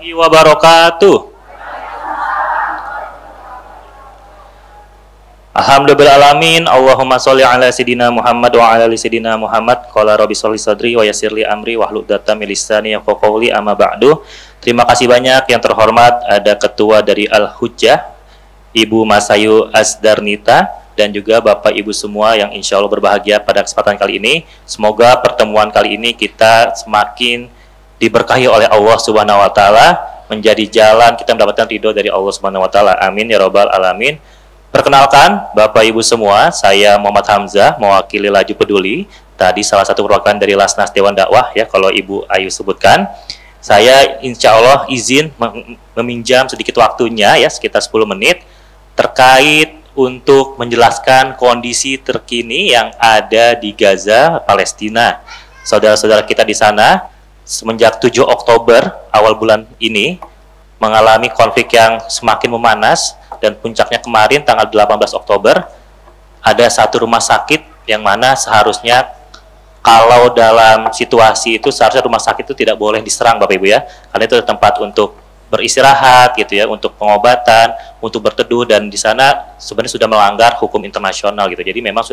warahmatullahi wabarakatuh. Alhamdulillahirrahmanirrahim. Allahumma sholli ala sayyidina Muhammad wa ala ali sayyidina Muhammad. Qala rabbi sholli sadri wa yassirli amri wahlul 'uqdatam min lisani yafqahu qawli, amma ba'du. Terima kasih banyak yang terhormat ada ketua dari Al-Hujjah, Ibu Masayu Asdarnita, dan juga Bapak Ibu semua yang insya Allah berbahagia pada kesempatan kali ini. Semoga pertemuan kali ini kita semakin diberkahi oleh Allah Subhanahu wa taala, menjadi jalan kita mendapatkan ridho dari Allah Subhanahu wa taala. Amin ya rabbal alamin. Perkenalkan Bapak Ibu semua, saya Muhammad Hamzah, mewakili Laju Peduli. Tadi salah satu perwakilan dari Lasnas Dewan Dakwah ya, kalau Ibu Ayu sebutkan. Saya insya Allah izin meminjam sedikit waktunya ya, sekitar 10 menit terkait untuk menjelaskan kondisi terkini yang ada di Gaza, Palestina. Saudara-saudara kita di sana semenjak 7 Oktober awal bulan ini mengalami konflik yang semakin memanas, dan puncaknya kemarin tanggal 18 Oktober ada satu rumah sakit yang mana seharusnya kalau dalam situasi itu seharusnya rumah sakit itu tidak boleh diserang Bapak Ibu ya, karena itu tempat untuk beristirahat gitu ya, untuk pengobatan, untuk berteduh, dan di sana sebenarnya sudah melanggar hukum internasional gitu. Jadi memang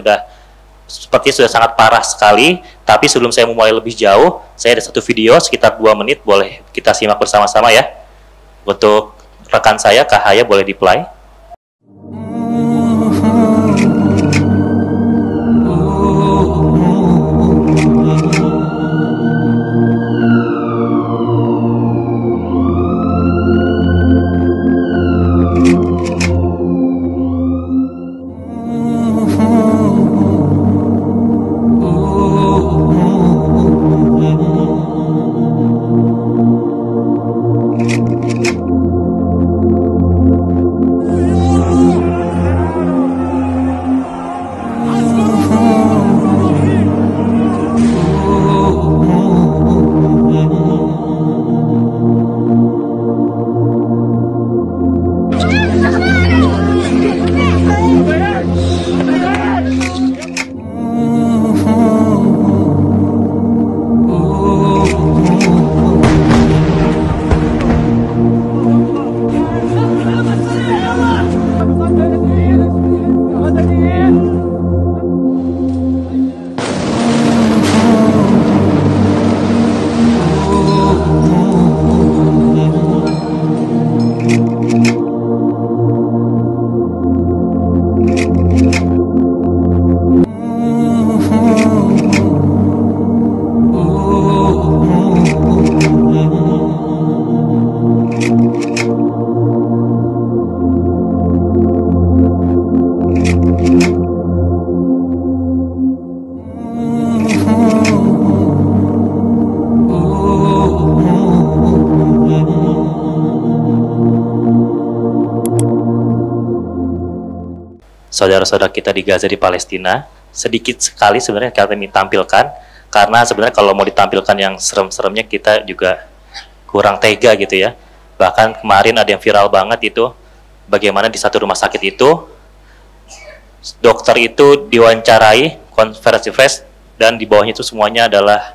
sepertinya sudah sangat parah sekali. Tapi sebelum saya memulai lebih jauh, saya ada satu video sekitar 2 menit, boleh kita simak bersama-sama ya. Untuk rekan saya Kahaya, boleh di-play. Saudara-saudara kita di Gaza, di Palestina, sedikit sekali sebenarnya kami tampilkan, karena sebenarnya kalau mau ditampilkan yang serem-seremnya kita juga kurang tega gitu ya. Bahkan kemarin ada yang viral banget itu, bagaimana di satu rumah sakit itu dokter itu diwawancarai, konferensi pers, dan di bawahnya itu semuanya adalah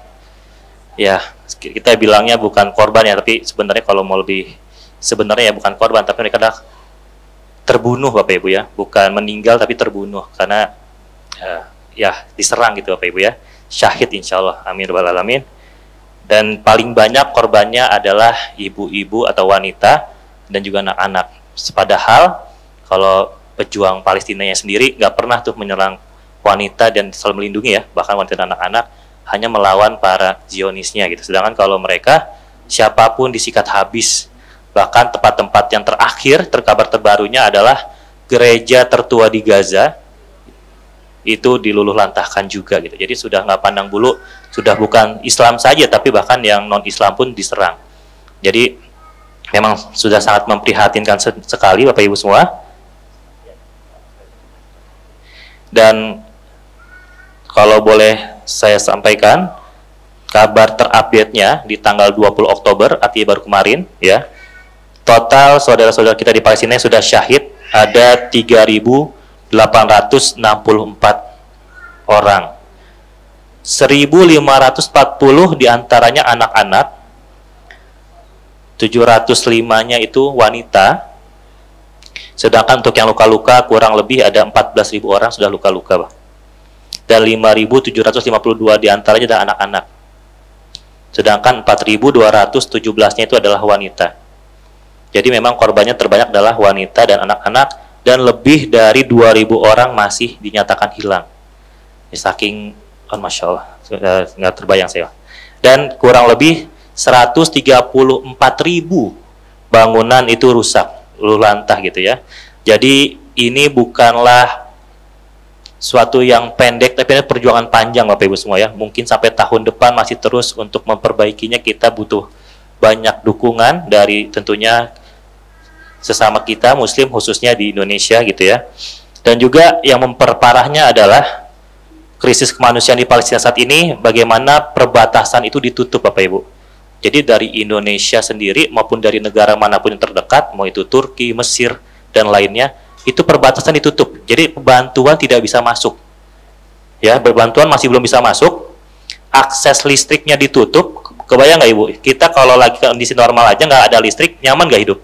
ya kita bilangnya bukan korban ya, tapi sebenarnya kalau mau lebih sebenarnya ya bukan korban, tapi mereka adalah terbunuh Bapak Ibu ya, bukan meninggal tapi terbunuh karena ya diserang gitu Bapak Ibu ya, syahid insya Allah, amin rabbal alamin. Dan paling banyak korbannya adalah ibu-ibu atau wanita dan juga anak-anak. Padahal kalau pejuang Palestinanya sendiri nggak pernah tuh menyerang wanita dan selalu melindungi ya, bahkan wanita dan anak-anak hanya melawan para Zionisnya gitu. Sedangkan kalau mereka siapapun disikat habis. Bahkan tempat-tempat yang terakhir terkabar terbarunya adalah gereja tertua di Gaza itu diluluh lantahkan juga gitu. Jadi sudah nggak pandang bulu, sudah bukan Islam saja tapi bahkan yang non Islam pun diserang. Jadi memang sudah sangat memprihatinkan sekali Bapak Ibu semua. Dan kalau boleh saya sampaikan kabar terupdate-nya di tanggal 20 Oktober, artinya baru kemarin ya. Total saudara-saudara kita di Palestina sudah syahid ada 3.864 orang. 1.540 diantaranya anak-anak, 705-nya itu wanita. Sedangkan untuk yang luka-luka kurang lebih ada 14.000 orang sudah luka-luka, Pak. Dan 5.752 diantaranya adalah anak-anak. Sedangkan 4.217-nya itu adalah wanita. Jadi memang korbannya terbanyak adalah wanita dan anak-anak, dan lebih dari 2.000 orang masih dinyatakan hilang. Saking, oh, Masya Allah, nggak terbayang saya. Dan kurang lebih 134.000 bangunan itu rusak, luluh lantah gitu ya. Jadi ini bukanlah suatu yang pendek, tapi ini perjuangan panjang Bapak Ibu semua ya. Mungkin sampai tahun depan masih terus untuk memperbaikinya. Kita butuh banyak dukungan dari tentunya sesama kita Muslim, khususnya di Indonesia gitu ya. Dan juga yang memperparahnya adalah krisis kemanusiaan di Palestina saat ini, bagaimana perbatasan itu ditutup Bapak Ibu. Jadi dari Indonesia sendiri maupun dari negara manapun yang terdekat, mau itu Turki, Mesir, dan lainnya, itu perbatasan ditutup. Jadi bantuan tidak bisa masuk. Ya, bantuan masih belum bisa masuk. Akses listriknya ditutup. Kebayang nggak Ibu? Kita kalau lagi kondisi normal aja nggak ada listrik, nyaman nggak hidup?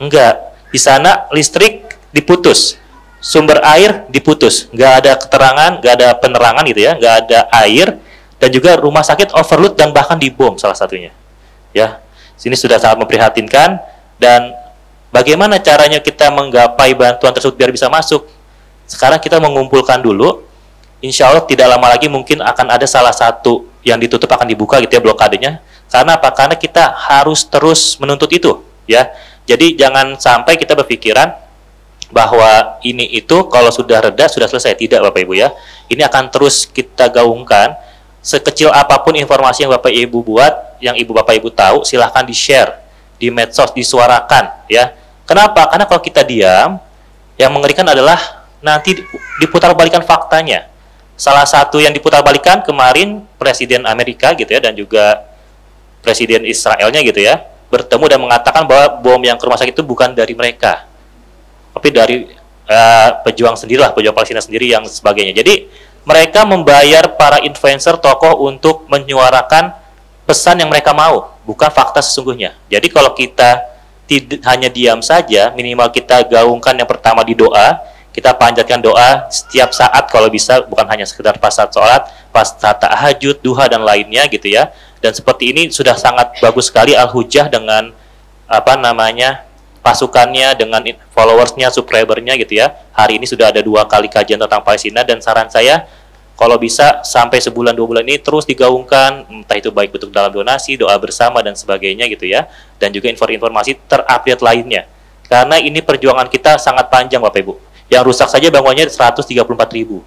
Enggak. Di sana listrik diputus. Sumber air diputus. Nggak ada keterangan, nggak ada penerangan gitu ya, nggak ada air. Dan juga rumah sakit overload dan bahkan dibom salah satunya. Ya, sini sudah sangat memprihatinkan. Dan bagaimana caranya kita menggapai bantuan tersebut biar bisa masuk? Sekarang kita mengumpulkan dulu. Insya Allah tidak lama lagi mungkin akan ada salah satu yang ditutup akan dibuka gitu ya, blokadenya. Karena apa? Karena kita harus terus menuntut itu. Ya, jadi jangan sampai kita berpikiran bahwa ini itu kalau sudah reda sudah selesai. Tidak Bapak Ibu ya. Ini akan terus kita gaungkan. Sekecil apapun informasi yang Bapak Ibu buat, yang Ibu Bapak Ibu tahu, silahkan di-share di medsos, disuarakan ya. Kenapa? Karena kalau kita diam, yang mengerikan adalah nanti diputar balikan faktanya. Salah satu yang diputar balikan kemarin Presiden Amerika gitu ya, dan juga Presiden Israelnya gitu ya, bertemu dan mengatakan bahwa bom yang ke rumah sakit itu bukan dari mereka, tapi dari pejuang sendirilah, pejuang Palestina sendiri yang sebagainya. Jadi mereka membayar para influencer, tokoh untuk menyuarakan pesan yang mereka mau, bukan fakta sesungguhnya. Jadi kalau kita tidak hanya diam saja, minimal kita gaungkan yang pertama di doa, kita panjatkan doa setiap saat kalau bisa, bukan hanya sekedar pas saat sholat, pas saat tahajud, duha dan lainnya gitu ya. Dan seperti ini sudah sangat bagus sekali Al-Hujjah dengan pasukannya, dengan followersnya, subscribernya gitu ya. Hari ini sudah ada 2 kali kajian tentang Palestina, dan saran saya kalau bisa sampai sebulan 2 bulan ini terus digaungkan, entah itu baik bentuk dalam donasi, doa bersama dan sebagainya gitu ya. Dan juga informasi terupdate lainnya. Karena ini perjuangan kita sangat panjang Bapak Ibu. Yang rusak saja bangunannya 134.000.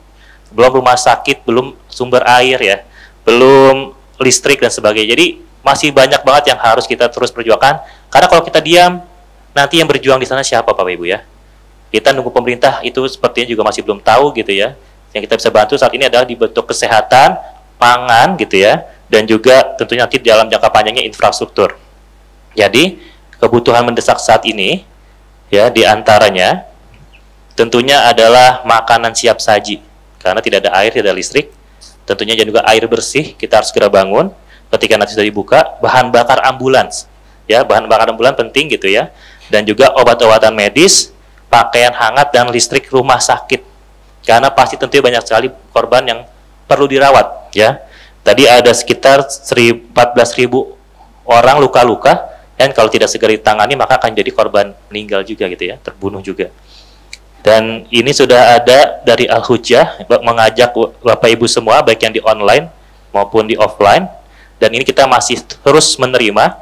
Belum rumah sakit, belum sumber air ya, belum listrik dan sebagainya. Jadi masih banyak banget yang harus kita terus perjuangkan. Karena kalau kita diam, nanti yang berjuang di sana siapa Bapak Ibu ya? Kita nunggu pemerintah itu sepertinya juga masih belum tahu gitu ya. Yang kita bisa bantu saat ini adalah di bentuk kesehatan, pangan gitu ya, dan juga tentunya nanti dalam jangka panjangnya infrastruktur. Jadi kebutuhan mendesak saat ini ya diantaranya tentunya adalah makanan siap saji, karena tidak ada air, tidak ada listrik. Tentunya juga air bersih kita harus segera bangun ketika nanti sudah dibuka. Bahan bakar ambulans ya, bahan bakar ambulans penting gitu ya. Dan juga obat-obatan medis, pakaian hangat, dan listrik rumah sakit. Karena pasti tentunya banyak sekali korban yang perlu dirawat ya. Tadi ada sekitar 14.000 orang luka-luka, dan kalau tidak segera ditangani maka akan jadi korban meninggal juga gitu ya, terbunuh juga. Dan ini sudah ada dari Al-Hujjah mengajak Bapak Ibu semua baik yang di online maupun di offline, dan ini kita masih terus menerima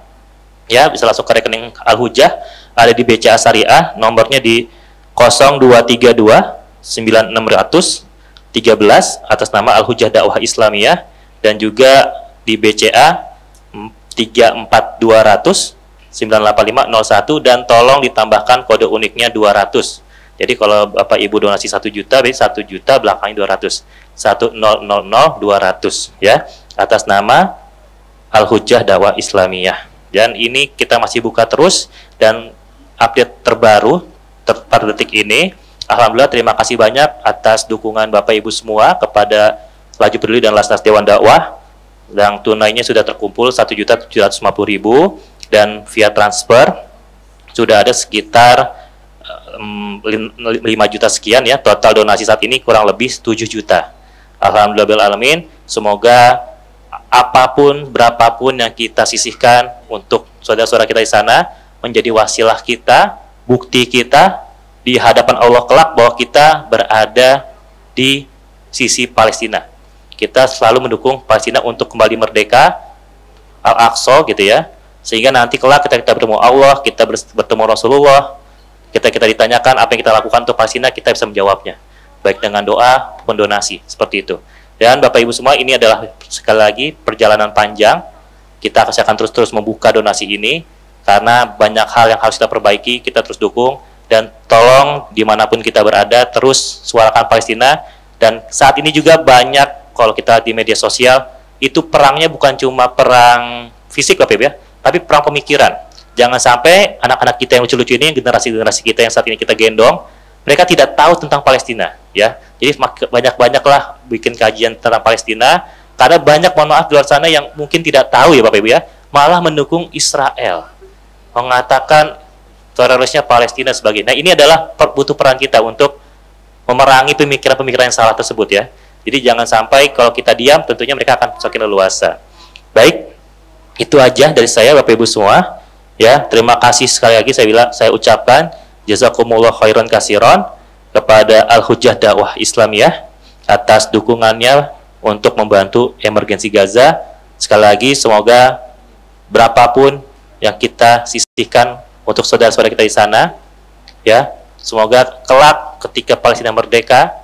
ya. Bisa langsung ke rekening Al-Hujjah, ada di BCA Syariah, nomornya di 0232 9600 13 atas nama Al-Hujjah Dakwah Islamiyah, dan juga di BCA 34200 985 01, dan tolong ditambahkan kode uniknya 200. Jadi kalau Bapak Ibu donasi 1 juta, berarti 1 juta belakangnya 200. 1000 200 ya, atas nama Al-Hujjah Dakwah Islamiyah. Dan ini kita masih buka terus, dan update terbaru pada detik ini. Alhamdulillah, terima kasih banyak atas dukungan Bapak Ibu semua kepada Laju Peduli dan Lasnas Dewan Dakwah. Yang tunainya sudah terkumpul 1.750.000, dan via transfer sudah ada sekitar 5 juta sekian ya, total donasi saat ini kurang lebih 7 juta. Alhamdulillah alamin. Semoga apapun berapapun yang kita sisihkan untuk saudara-saudara kita di sana menjadi wasilah kita, bukti kita di hadapan Allah kelak bahwa kita berada di sisi Palestina. Kita selalu mendukung Palestina untuk kembali merdeka, Al-Aqsa gitu ya. Sehingga nanti kelak kita bertemu Allah, kita bertemu Rasulullah, kita ditanyakan apa yang kita lakukan untuk Palestina, kita bisa menjawabnya. Baik dengan doa maupun donasi, seperti itu. Dan Bapak Ibu semua, ini adalah sekali lagi perjalanan panjang. Kita akan terus membuka donasi ini, karena banyak hal yang harus kita perbaiki, kita terus dukung. Dan tolong dimanapun kita berada, terus suarakan Palestina. Dan saat ini juga banyak, kalau kita di media sosial, itu perangnya bukan cuma perang fisik Bapak Ibu ya, tapi perang pemikiran. Jangan sampai anak-anak kita yang lucu-lucu ini, generasi-generasi kita yang saat ini kita gendong, mereka tidak tahu tentang Palestina, ya. Jadi banyak-banyaklah bikin kajian tentang Palestina, karena banyak, mohon maaf, di luar sana yang mungkin tidak tahu ya Bapak Ibu ya, malah mendukung Israel, mengatakan terorisnya Palestina sebagai. Nah, ini adalah butuh peran kita untuk memerangi pemikiran-pemikiran yang salah tersebut ya. Jadi jangan sampai kalau kita diam, tentunya mereka akan semakin leluasa. Baik, itu aja dari saya Bapak Ibu semua. Ya, terima kasih sekali lagi saya ucapkan jazakumullah khairan katsiran kepada Al-Hujjah Dakwah Islamiyah atas dukungannya untuk membantu emergensi Gaza. Sekali lagi semoga berapapun yang kita sisihkan untuk saudara-saudara kita di sana, ya, semoga kelak ketika Palestina merdeka,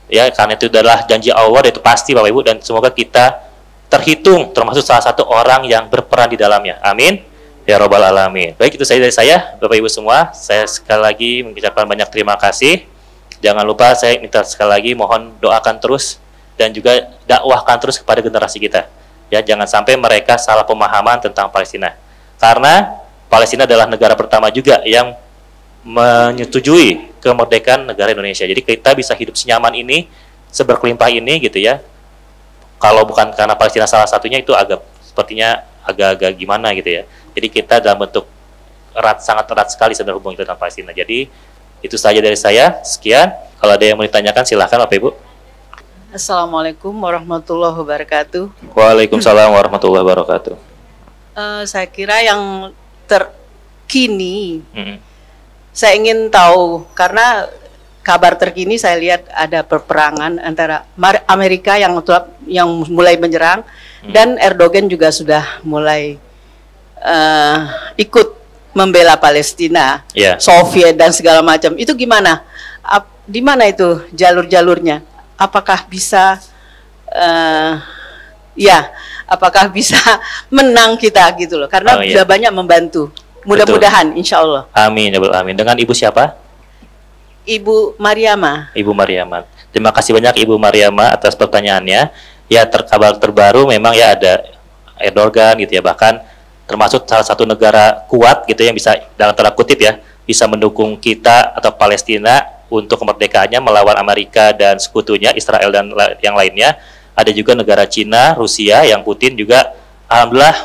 ya, karena itu adalah janji Allah, itu pasti Bapak Ibu, dan semoga kita terhitung termasuk salah satu orang yang berperan di dalamnya. Amin ya robbal alamin. Baik, itu saja dari saya Bapak Ibu semua. Saya sekali lagi mengucapkan banyak terima kasih. Jangan lupa saya minta sekali lagi mohon doakan terus dan juga dakwahkan terus kepada generasi kita. Ya, jangan sampai mereka salah pemahaman tentang Palestina. Karena Palestina adalah negara pertama juga yang menyetujui kemerdekaan negara Indonesia. Jadi kita bisa hidup senyaman ini, seberkelimpah ini gitu ya. Kalau bukan karena Palestina salah satunya, itu sepertinya agak-agak gimana gitu ya. Jadi kita dalam bentuk sangat erat sekali sebenarnya hubungan kita dengan Palestina. Jadi itu saja dari saya. Sekian. Kalau ada yang mau ditanyakan silahkan Bapak Ibu. Assalamualaikum warahmatullahi wabarakatuh. Waalaikumsalam warahmatullahi wabarakatuh. Saya kira yang terkini, saya ingin tahu, karena kabar terkini saya lihat ada peperangan antara Amerika yang mulai menyerang, dan Erdogan juga sudah mulai ikut membela Palestina, Soviet dan segala macam. Itu gimana? Di mana itu jalur-jalurnya? Apakah bisa apakah bisa menang kita gitu loh? Karena sudah banyak membantu. Mudah-mudahan, insya Allah. Amin ya Rabbal alamin. Dengan Ibu siapa? Ibu Mariama. Ibu Mariama. Terima kasih banyak Ibu Mariama atas pertanyaannya. Ya, kabar terbaru memang ya ada Erdogan gitu ya, bahkan termasuk salah satu negara kuat gitu yang bisa dalam tanda kutip ya bisa mendukung kita atau Palestina untuk kemerdekaannya melawan Amerika dan sekutunya Israel dan yang lainnya. Ada juga negara Cina, Rusia yang Putin juga alhamdulillah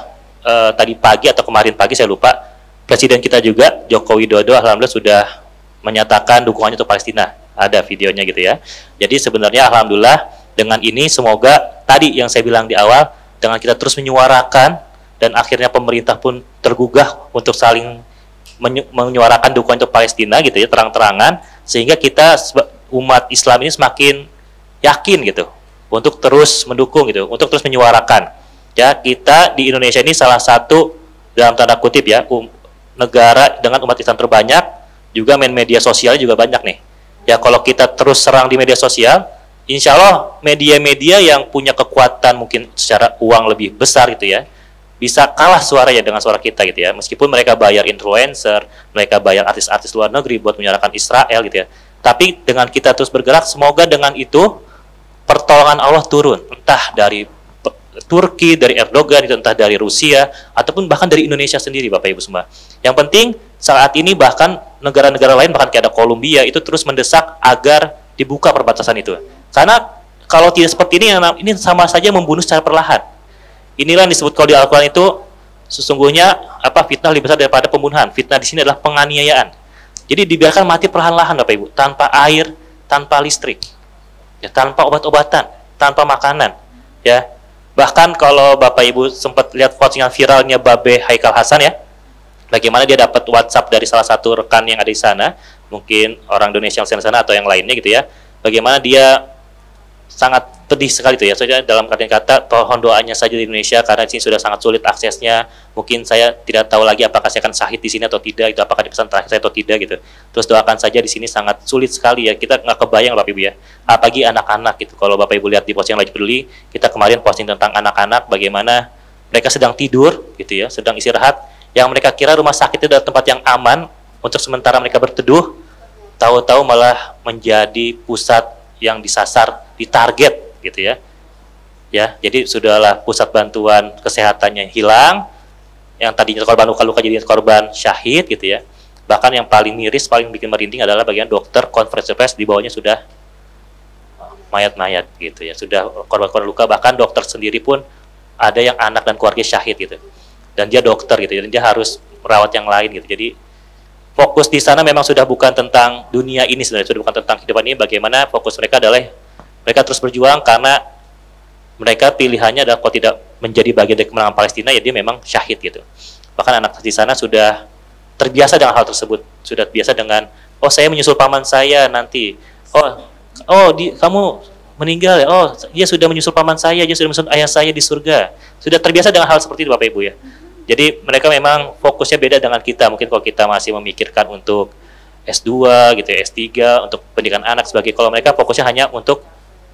tadi pagi atau kemarin pagi saya lupa, Presiden kita juga Joko Widodo alhamdulillah sudah menyatakan dukungannya untuk Palestina. Ada videonya gitu ya. Jadi sebenarnya alhamdulillah dengan ini semoga tadi yang saya bilang di awal, dengan kita terus menyuarakan dan akhirnya pemerintah pun tergugah untuk saling menyuarakan dukungan untuk Palestina gitu ya, terang-terangan, sehingga kita umat Islam ini semakin yakin gitu untuk terus mendukung gitu, untuk terus menyuarakan. Ya, kita di Indonesia ini salah satu dalam tanda kutip ya negara dengan umat Islam terbanyak, juga main media sosial juga banyak nih. Ya, kalau kita terus serang di media sosial, insya Allah media-media yang punya kekuatan mungkin secara uang lebih besar gitu ya, bisa kalah suaranya dengan suara kita gitu ya. Meskipun mereka bayar influencer, mereka bayar artis-artis luar negeri buat menyuarakan Israel gitu ya. Tapi dengan kita terus bergerak, semoga dengan itu pertolongan Allah turun, entah dari Turki, dari Erdogan, itu entah dari Rusia, ataupun bahkan dari Indonesia sendiri Bapak Ibu semua. Yang penting saat ini bahkan negara-negara lain, bahkan kayak ada Kolombia, itu terus mendesak agar dibuka perbatasan itu. Karena kalau tidak seperti ini sama saja membunuh secara perlahan. Inilah yang disebut kalau di Al-Quran itu sesungguhnya fitnah lebih besar daripada pembunuhan. Fitnah di sini adalah penganiayaan. Jadi dibiarkan mati perlahan-lahan Bapak Ibu, tanpa air, tanpa listrik, ya, tanpa obat-obatan, tanpa makanan, ya. Bahkan kalau Bapak Ibu sempat lihat postingan viralnya Babe Haikal Hasan ya, bagaimana dia dapat WhatsApp dari salah satu rekan yang ada di sana, mungkin orang Indonesia yang di sana atau yang lainnya gitu ya, bagaimana dia sangat pedih sekali itu ya. Soalnya dalam kata mohon doanya saja di Indonesia karena di sini sudah sangat sulit aksesnya. Mungkin saya tidak tahu lagi apakah saya akan syahid di sini atau tidak, itu apakah di pesan terakhir saya atau tidak gitu. Terus doakan saja, di sini sangat sulit sekali ya. Kita nggak kebayang Bapak Ibu ya. Apalagi anak-anak gitu. Kalau Bapak Ibu lihat di postingan Lagi Peduli, kita kemarin posting tentang anak-anak bagaimana mereka sedang tidur gitu ya, sedang istirahat. Yang mereka kira rumah sakit itu adalah tempat yang aman untuk sementara mereka berteduh, tahu-tahu malah menjadi pusat yang disasar, ditarget gitu ya. Ya, jadi sudahlah pusat bantuan kesehatannya hilang, yang tadinya korban luka-luka jadi korban syahid gitu ya. Bahkan yang paling miris, paling bikin merinding adalah bagian dokter konferensi pers di bawahnya sudah mayat-mayat gitu ya, sudah korban-korban luka, bahkan dokter sendiri pun ada yang anak dan keluarga syahid gitu. Dan dia dokter gitu, dan dia harus merawat yang lain gitu. Jadi fokus di sana memang sudah bukan tentang dunia ini sebenarnya, sudah bukan tentang kehidupan ini. Bagaimana fokus mereka adalah mereka terus berjuang karena mereka pilihannya adalah kalau tidak menjadi bagian dari kemenangan Palestina ya dia memang syahid gitu. Bahkan anak di sana sudah terbiasa dengan hal tersebut, sudah biasa dengan saya menyusul paman saya nanti, kamu meninggal ya, dia sudah menyusul paman saya, dia sudah menyusul ayah saya di surga, sudah terbiasa dengan hal seperti itu Bapak Ibu ya. Jadi mereka memang fokusnya beda dengan kita. Mungkin kalau kita masih memikirkan untuk S2 gitu ya, S3 untuk pendidikan anak sebagai, kalau mereka fokusnya hanya untuk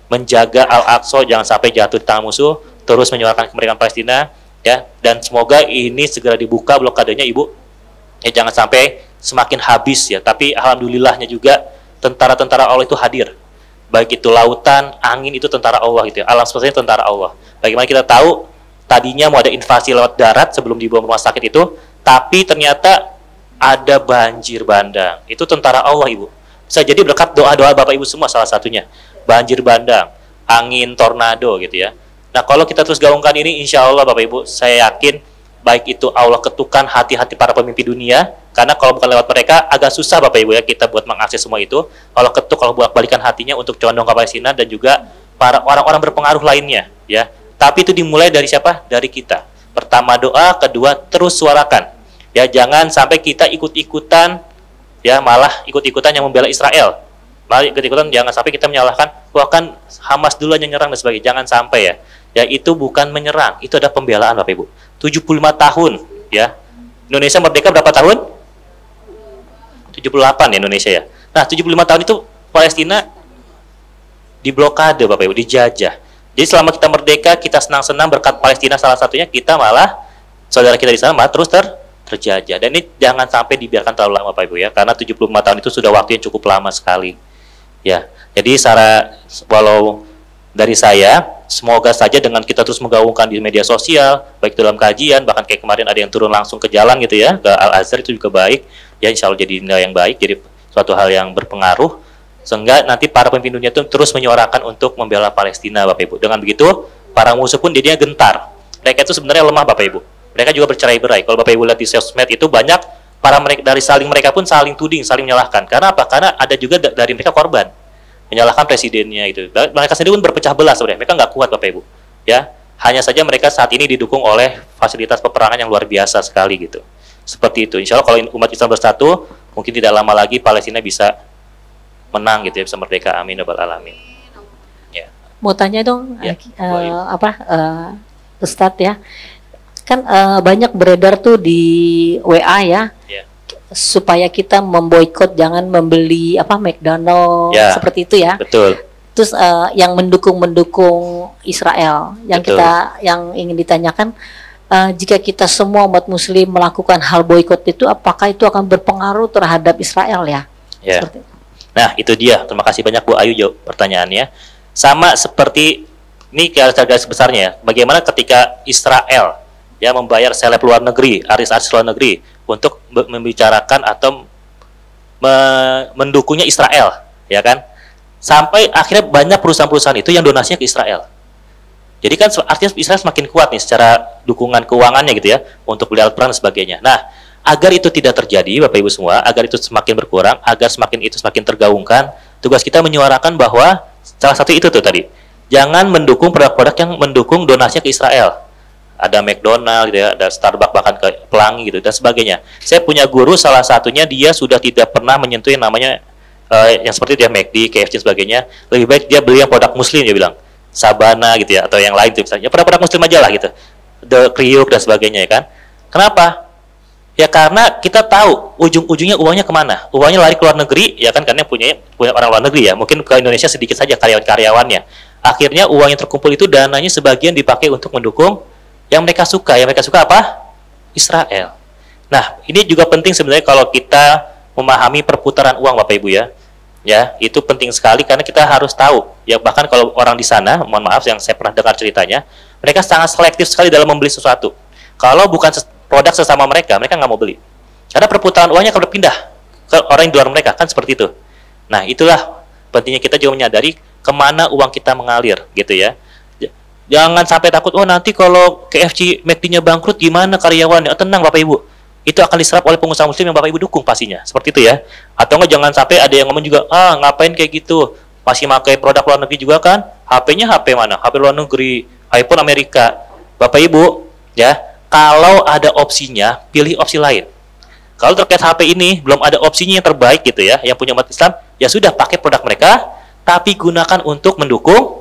menjaga Al-Aqsa jangan sampai jatuh di tangan musuh, terus menyuarakan kemerdekaan Palestina ya, dan semoga ini segera dibuka blokadenya Ibu. Ya jangan sampai semakin habis ya, tapi alhamdulillahnya juga tentara-tentara Allah itu hadir. Baik itu lautan, angin, itu tentara Allah gitu ya. Alam semesta tentara Allah. Bagaimana kita tahu tadinya mau ada invasi lewat darat sebelum dibawa rumah sakit itu, tapi ternyata ada banjir bandang. Itu tentara Allah Ibu. Bisa jadi berkat doa-doa Bapak Ibu semua salah satunya. Banjir bandang, angin tornado gitu ya. Nah kalau kita terus gaungkan ini, insya Allah Bapak Ibu, saya yakin baik itu Allah ketukan hati-hati para pemimpin dunia, karena kalau bukan lewat mereka agak susah Bapak Ibu ya kita buat mengakses semua itu. Allah ketuk, kalau buat balikan hatinya untuk condong ke Palestina dan juga para orang-orang berpengaruh lainnya ya. Tapi itu dimulai dari siapa? Dari kita. Pertama doa, kedua terus suarakan. Ya jangan sampai kita ikut-ikutan ya, malah ikut-ikutan yang membela Israel. Malah ikut-ikutan, jangan sampai kita menyalahkan kan Hamas dulu yang nyerang dan sebagainya. Jangan sampai ya. Ya itu bukan menyerang, itu ada pembelaan Bapak Ibu. 75 tahun ya. Indonesia merdeka berapa tahun? 78 ya Indonesia ya. Nah, 75 tahun itu Palestina diblokade Bapak Ibu, dijajah. Jadi selama kita merdeka, kita senang-senang berkat Palestina salah satunya, kita malah saudara kita di sana malah terus terjajah. Dan ini jangan sampai dibiarkan terlalu lama Bapak Ibu ya, karena 75 tahun itu sudah waktu yang cukup lama sekali. Ya. Jadi walau dari saya, semoga saja dengan kita terus menggaungkan di media sosial, baik dalam kajian, bahkan kayak kemarin ada yang turun langsung ke jalan gitu ya, ke Al-Azhar, itu juga baik. Ya insya Allah jadi nilai yang baik, jadi suatu hal yang berpengaruh, sehingga nanti para pemimpin dunia itu terus menyuarakan untuk membela Palestina Bapak Ibu. Dengan begitu, para musuh pun jadinya gentar. Mereka itu sebenarnya lemah Bapak Ibu. Mereka juga bercerai-berai. Kalau Bapak Ibu lihat di sosmed itu banyak mereka pun saling tuding, saling menyalahkan. Karena apa? Karena ada juga dari mereka korban. Menyalahkan presidennya itu. Mereka sendiri pun berpecah belah sebenarnya. Mereka nggak kuat Bapak Ibu. Ya, hanya saja mereka saat ini didukung oleh fasilitas peperangan yang luar biasa sekali gitu. Seperti itu. Insya Allah kalau umat Islam bersatu, mungkin tidak lama lagi Palestina bisa menang gitu ya, bisa merdeka. Amin ya rabbal alamin. Ya. Mau tanya dong, ya, Ustadz ya, kan banyak beredar tuh di WA ya, supaya kita memboikot, jangan membeli McDonald seperti itu ya. Betul. Terus yang mendukung Israel, yang ingin ditanyakan, jika kita semua umat Muslim melakukan hal boikot itu, apakah itu akan berpengaruh terhadap Israel ya? Ya. Seperti itu. Nah itu dia, terima kasih banyak Bu Ayu jawab pertanyaannya. Sama seperti ini garis besarnya ya, bagaimana ketika Israel ya membayar seleb luar negeri, artis-artis luar negeri untuk membicarakan atau mendukungnya Israel, ya kan? Sampai akhirnya banyak perusahaan-perusahaan itu yang donasinya ke Israel. Jadi kan artinya Israel semakin kuat nih secara dukungan keuangannya gitu ya untuk beli alat perang dan sebagainya. Nah, agar itu tidak terjadi, Bapak Ibu semua, agar itu semakin berkurang, agar semakin tergaungkan, tugas kita menyuarakan bahwa salah satu itu tuh tadi, jangan mendukung produk-produk yang mendukung donasinya ke Israel. Ada McDonald gitu ya, ada Starbucks, bahkan ke pelangi gitu dan sebagainya. Saya punya guru, salah satunya dia sudah tidak pernah menyentuh yang namanya yang seperti dia McD, KFC dan sebagainya. Lebih baik dia beli yang produk muslim, dia bilang Sabana gitu ya, atau yang lain gitu misalnya, produk-produk muslim aja lah gitu, The Kriuk dan sebagainya ya kan. Kenapa? Ya karena kita tahu ujung-ujungnya uangnya kemana. Uangnya lari ke luar negeri ya kan, karena punya orang luar negeri ya, mungkin ke Indonesia sedikit saja karyawan-karyawannya. Akhirnya uang yang terkumpul itu dananya sebagian dipakai untuk mendukung yang mereka suka. Yang mereka suka apa? Israel. Nah, ini juga penting sebenarnya kalau kita memahami perputaran uang, Bapak Ibu ya. Ya, itu penting sekali karena kita harus tahu. Ya, bahkan kalau orang di sana, mohon maaf yang saya pernah dengar ceritanya, mereka sangat selektif sekali dalam membeli sesuatu. Kalau bukan produk sesama mereka, mereka nggak mau beli. Karena perputaran uangnya akan berpindah ke orang di luar mereka, kan seperti itu. Nah, itulah pentingnya kita juga menyadari kemana uang kita mengalir, gitu ya. Jangan sampai takut, oh nanti kalau KFC McD-nya bangkrut gimana karyawannya? Tenang Bapak Ibu, itu akan diserap oleh pengusaha muslim yang Bapak Ibu dukung pastinya, seperti itu ya. Atau enggak jangan sampai ada yang ngomong juga, ngapain kayak gitu, masih pakai produk luar negeri juga kan? HP-nya HP mana? HP luar negeri, iPhone Amerika. Bapak Ibu, ya, kalau ada opsinya, pilih opsi lain. Kalau terkait HP ini belum ada opsinya yang terbaik gitu ya, yang punya umat Islam, ya sudah pakai produk mereka, tapi gunakan untuk mendukung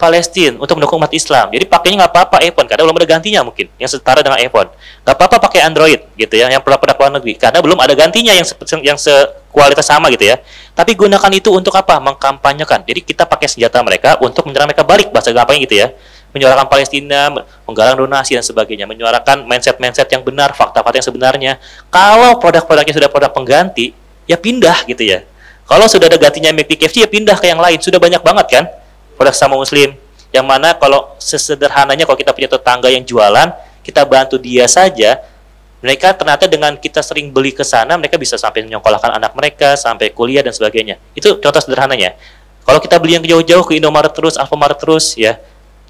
Palestina, untuk mendukung umat Islam. Jadi pakainya nggak apa-apa iPhone, karena belum ada gantinya mungkin yang setara dengan iPhone. Nggak apa-apa pakai Android gitu ya, yang produk-produk luar negeri, karena belum ada gantinya yang sekualitas sama gitu ya. Tapi gunakan itu untuk apa? Mengkampanyekan. Jadi kita pakai senjata mereka untuk menyerang mereka balik, bahasa gampangnya gitu ya. Menyuarakan Palestina, menggalang donasi dan sebagainya, menyuarakan mindset-mindset yang benar, fakta-fakta yang sebenarnya. Kalau produk-produknya sudah produk pengganti, ya pindah gitu ya. Kalau sudah ada gantinya McD, KFC, ya pindah ke yang lain. Sudah banyak banget kan produk sama muslim, yang mana kalau sesederhananya kalau kita punya tetangga yang jualan, kita bantu dia saja, mereka ternyata dengan kita sering beli ke sana, mereka bisa sampai menyekolahkan anak mereka, sampai kuliah dan sebagainya. Itu contoh sederhananya. Kalau kita beli yang jauh-jauh ke Indomaret terus, Alfamart terus, ya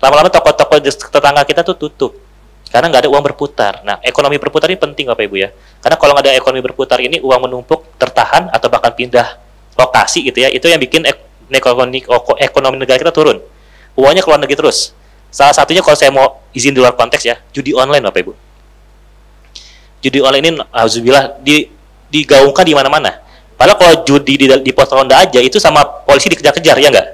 lama-lama toko-toko tetangga kita tuh tutup, karena nggak ada uang berputar. Nah, ekonomi berputar ini penting Bapak Ibu ya, karena kalau nggak ada ekonomi berputar ini, uang menumpuk, tertahan, atau bahkan pindah lokasi gitu ya, itu yang bikin ekonomi negara kita turun. Uangnya keluar negeri terus. Salah satunya kalau saya mau izin di luar konteks ya, judi online Bapak Ibu. Judi online ini alhamdulillah digaungkan di mana-mana. Padahal kalau judi di pos ronda aja itu sama polisi dikejar-kejar ya enggak?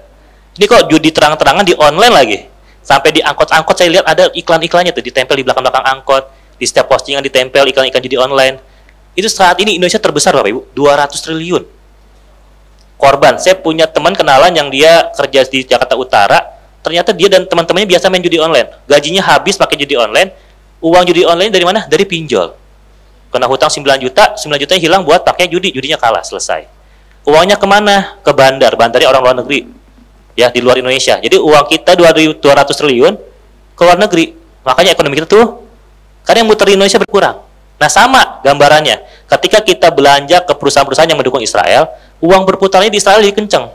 Ini kok judi terang-terangan di online lagi. Sampai di angkot-angkot saya lihat ada iklan-iklannya tuh ditempel di belakang-belakang angkot, di setiap postingan ditempel iklan-iklan judi online. Itu saat ini Indonesia terbesar Bapak Ibu, 200 triliun. Korban, saya punya teman kenalan yang dia kerja di Jakarta Utara, ternyata dia dan teman-temannya biasa main judi online, gajinya habis pakai judi online. Uang judi online dari mana? Dari pinjol. Kena hutang 9 juta, 9 jutanya hilang buat pakai judi, judinya kalah, selesai. Uangnya kemana? Ke bandarnya orang luar negeri, ya di luar Indonesia. Jadi uang kita 200 triliun ke luar negeri, makanya ekonomi kita tuh, karena yang muter di Indonesia berkurang. Nah sama gambarannya, ketika kita belanja ke perusahaan-perusahaan yang mendukung Israel, uang berputarnya di Israel lebih kenceng,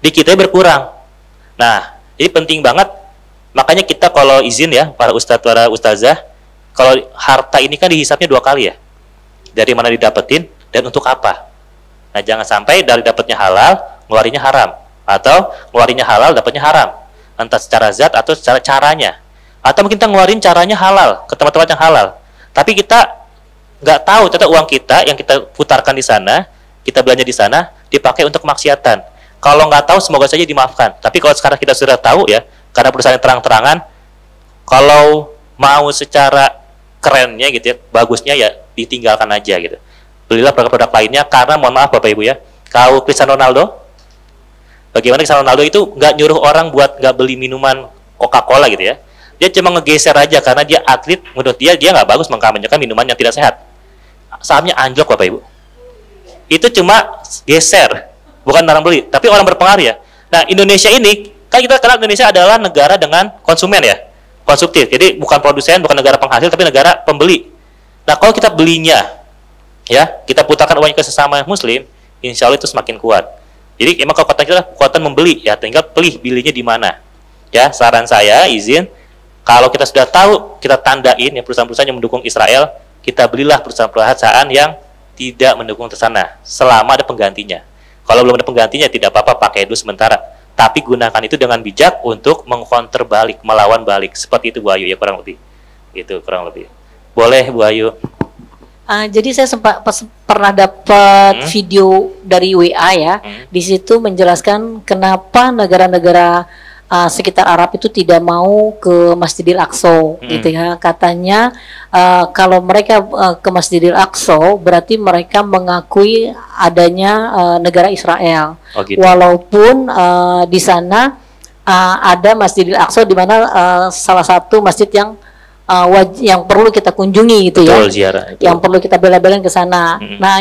di kita berkurang. Nah, ini penting banget. Makanya kita kalau izin ya, para ustadz, para ustazah, kalau harta ini kan dihisapnya 2 kali ya. Dari mana didapetin dan untuk apa. Nah, jangan sampai dari dapatnya halal, ngeluarinnya haram. Atau ngeluarinnya halal, dapatnya haram. Entah secara zat atau secara caranya. Atau mungkin kita ngeluarin caranya halal, ke tempat-tempat yang halal. Tapi kita nggak tahu, ternyata uang kita yang kita putarkan di sana, kita belanja di sana, dipakai untuk kemaksiatan. Kalau nggak tahu, semoga saja dimaafkan. Tapi kalau sekarang kita sudah tahu ya, karena perusahaan yang terang-terangan, kalau mau secara kerennya gitu ya, bagusnya ya ditinggalkan aja gitu. Belilah produk-produk lainnya, karena mohon maaf Bapak Ibu ya, kalau Cristiano Ronaldo, bagaimana Cristiano Ronaldo itu nggak nyuruh orang buat nggak beli minuman Coca-Cola gitu ya. Dia cuma ngegeser aja, karena dia atlet, menurut dia nggak bagus mengkampanyekan minuman yang tidak sehat. Sahamnya anjlok Bapak Ibu. Itu cuma geser, bukan orang beli, tapi orang berpengaruh ya. Nah, Indonesia ini, kan kita kenal Indonesia adalah negara dengan konsumen ya, konsumtif. Jadi bukan produsen, bukan negara penghasil, tapi negara pembeli. Nah, kalau kita belinya, ya, kita putarkan uangnya ke sesama muslim, insya Allah itu semakin kuat. Jadi emang kekuatan kita kekuatan membeli, ya, tinggal pilih belinya di mana. Ya, saran saya izin, kalau kita sudah tahu, kita tandain ya perusahaan-perusahaan yang mendukung Israel, kita belilah perusahaan-perusahaan yang tidak mendukung ke sana selama ada penggantinya. Kalau belum ada penggantinya tidak apa-apa, pakai dulu sementara. Tapi gunakan itu dengan bijak untuk mengcounter balik, melawan balik. Seperti itu Bu Ayu ya kurang lebih. Gitu kurang lebih. Boleh Bu Ayu. Jadi saya sempat pernah dapat video dari WA ya. Di situ menjelaskan kenapa negara-negara sekitar Arab itu tidak mau ke Masjidil Aqsa gitu ya. Katanya kalau mereka ke Masjidil Aqsa berarti mereka mengakui adanya negara Israel. Oh, gitu. Walaupun di sana ada Masjidil Aqsa di mana salah satu masjid yang perlu kita kunjungi gitu. Betul, ya. Ziarah, itu. Yang perlu kita bela-belain ke sana. Nah,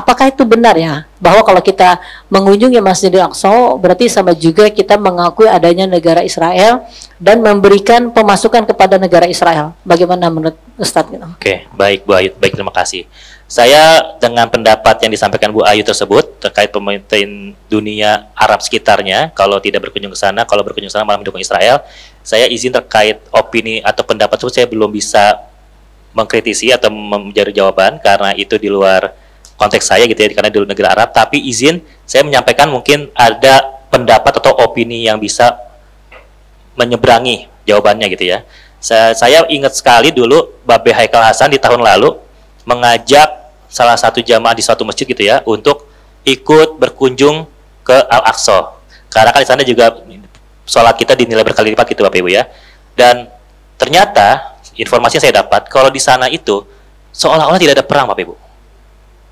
apakah itu benar ya? Bahwa kalau kita mengunjungi Masjidil Aqsa berarti sama juga kita mengakui adanya negara Israel dan memberikan pemasukan kepada negara Israel. Bagaimana menurut Ustadz? Oke, baik Bu Ayu, baik terima kasih. Saya dengan pendapat yang disampaikan Bu Ayu tersebut terkait pemimpin dunia Arab sekitarnya, kalau tidak berkunjung ke sana, kalau berkunjung ke sana malah mendukung Israel, saya izin terkait opini atau pendapat tersebut saya belum bisa mengkritisi atau menjadi jawaban karena itu di luar konteks saya gitu ya, karena di luar negara Arab. Tapi izin saya menyampaikan mungkin ada pendapat atau opini yang bisa menyeberangi jawabannya gitu ya. Saya ingat sekali dulu Babe Haikal Hasan di tahun lalu mengajak salah satu jamaah di suatu masjid gitu ya untuk ikut berkunjung ke Al-Aqsa. Karena kan di sana juga sholat kita dinilai berkali lipat gitu Bapak Ibu ya. Dan ternyata informasi yang saya dapat kalau di sana itu seolah-olah tidak ada perang Bapak Ibu.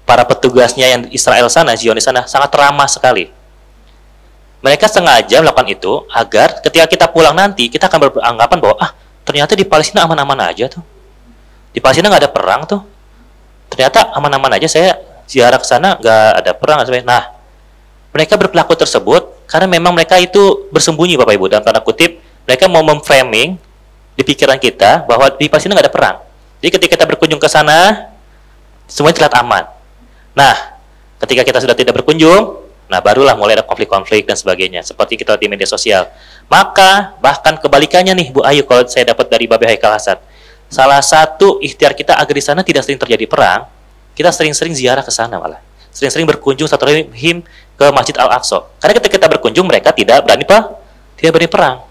Para petugasnya yang Israel sana, Zionis sana sangat ramah sekali. Mereka sengaja melakukan itu agar ketika kita pulang nanti kita akan beranggapan bahwa ternyata di Palestina aman-aman aja tuh. Di Palestina nggak ada perang tuh. Ternyata aman-aman aja, saya ziarah ke sana nggak ada perang. Nah, mereka berperilaku tersebut karena memang mereka itu bersembunyi Bapak Ibu, dalam tanda kutip mereka mau memframing di pikiran kita bahwa di Palestina nggak ada perang. Jadi ketika kita berkunjung ke sana semuanya terlihat aman. Nah, ketika kita sudah tidak berkunjung, nah barulah mulai ada konflik-konflik dan sebagainya seperti kita di media sosial. Maka bahkan kebalikannya nih Bu Ayu, kalau saya dapat dari Babe Haikal Hasan, salah satu ikhtiar kita agar di sana tidak sering terjadi perang, kita sering-sering ziarah ke sana malah. Sering-sering berkunjung satu rahim ke Masjid Al-Aqsa. Karena ketika kita berkunjung mereka tidak berani perang.